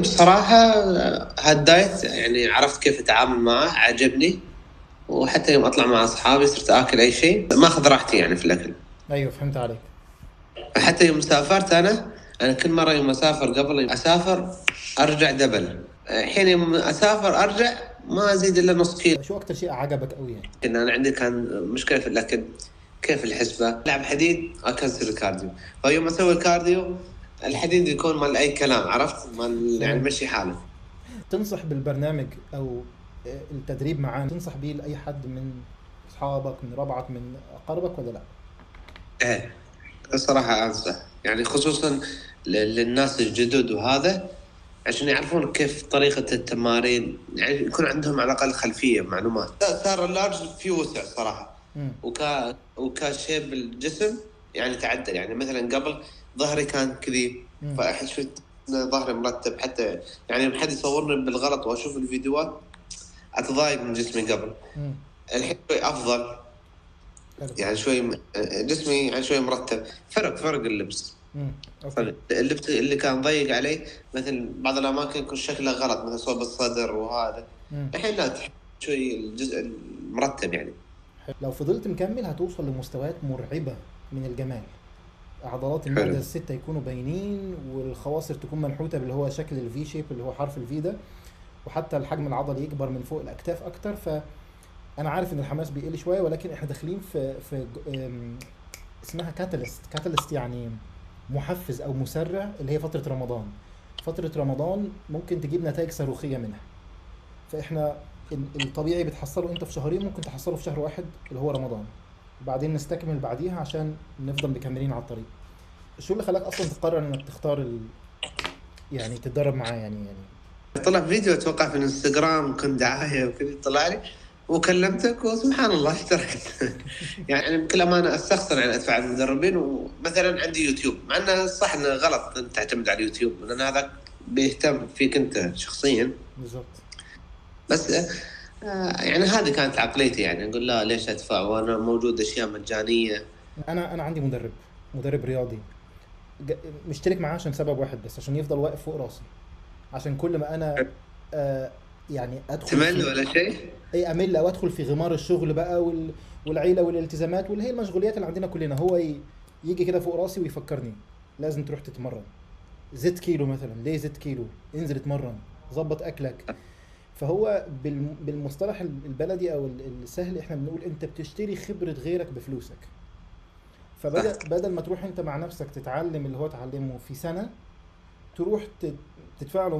بصراحة هالدايت يعني عرفت كيف أتعامل معه، عجبني. وحتى يوم أطلع مع أصحابي صرت آكل أي شيء، ما أخذ راحتي يعني في الأكل. ايوه فهمت عليك. حتى يوم سافرت أنا كل مرة يوم أسافر قبل أسافر أرجع دبل. الحين يوم أسافر أرجع ما أزيد إلا نص كيلو. شو اكتر شيء عجبك قوي يعني؟ إن أنا عندي كان مشكلة في الأكل، كيف الحسبة لعب حديد أكسر الكارديو. فيوم أسوي الكارديو الحديد يكون مال أي كلام، عرفت مال يعني فهمت. مشي حاله. تنصح بالبرنامج او التدريب معاه، تنصح بيه لاي حد من اصحابك، من ربعك، من اقاربك، ولا لا؟ إيه، الصراحة أنصح يعني خصوصا للناس الجدد وهذا، عشان يعرفون كيف طريقة التمارين، يعني يكون عندهم على الأقل خلفية معلومات. صار اللارج في وسع صراحة. امم. وكشيب الجسم يعني تعدل. يعني مثلا قبل ظهري كان كذي، امم. فأحس شفت ظهري مرتب. حتى يعني لما حد يصورني بالغلط وأشوف الفيديوهات أتضايق من جسمي قبل. امم. الحين شوي أفضل، حلو. يعني شوي جسمي يعني شوي مرتب. فرق اللبس. اوكي. اللبس اللي كان ضيق عليه مثل بعض الأماكن يكون شكله غلط، مثل صوب الصدر وهذا. امم. الحين لا، تحس شوي الجزء المرتب يعني. حلو. لو فضلت مكمل هتوصل لمستويات مرعبة من الجمال. عضلات حلو. المعدة الستة يكونوا باينين، والخواصر تكون منحوتة اللي هو شكل الفي شيب اللي هو حرف الفي ده، وحتى الحجم العضلي يكبر من فوق الاكتاف اكتر. فانا عارف ان الحماس بيقل شوية، ولكن احنا داخلين في اسمها كاتاليست. كاتاليست يعني محفز او مسرع، اللي هي فترة رمضان. فترة رمضان ممكن تجيب نتائج صاروخية منها. فاحنا الطبيعي بتحصله انت في شهرين، ممكن تحصله في شهر واحد اللي هو رمضان، وبعدين نستكمل بعديها عشان نفضل مكملين على الطريق. شو اللي خلاك اصلا تقرر انك تختار يعني تتدرب معاه يعني؟ طلع فيديو أتوقع في الانستغرام، كنت دعاية وكذا طلع لي وكلمتك وسبحان الله اشتركت. يعني بكل أمانة أستخسر يعني أدفع المدربين. ومثلا عندي يوتيوب، مع أنه صح أنه غلط أن تعتمد على اليوتيوب، لأن هذا بيهتم فيك أنت شخصيا. بالظبط. بس يعني هذه كانت عقليتي، يعني أقول لا ليش أدفع وأنا موجود أشياء مجانية. انا عندي مدرب رياضي، ج- مشترك معاه عشان سبب واحد بس، عشان يفضل واقف فوق راسي. عشان كل ما انا آه يعني ادخل تمل في ولا شيء؟ اي امل او ادخل في غمار الشغل بقى والعيله والالتزامات واللي هي المشغوليات اللي عندنا كلنا، هو يجي كده فوق راسي ويفكرني لازم تروح تتمرن. زدت كيلو مثلا، ليه زدت كيلو؟ انزل اتمرن، ظبط اكلك. فهو بالمصطلح البلدي او السهل احنا بنقول انت بتشتري خبرة غيرك بفلوسك. صح. فبدل ما تروح انت مع نفسك تتعلم اللي هو اتعلمه في سنة، تروح تدفع له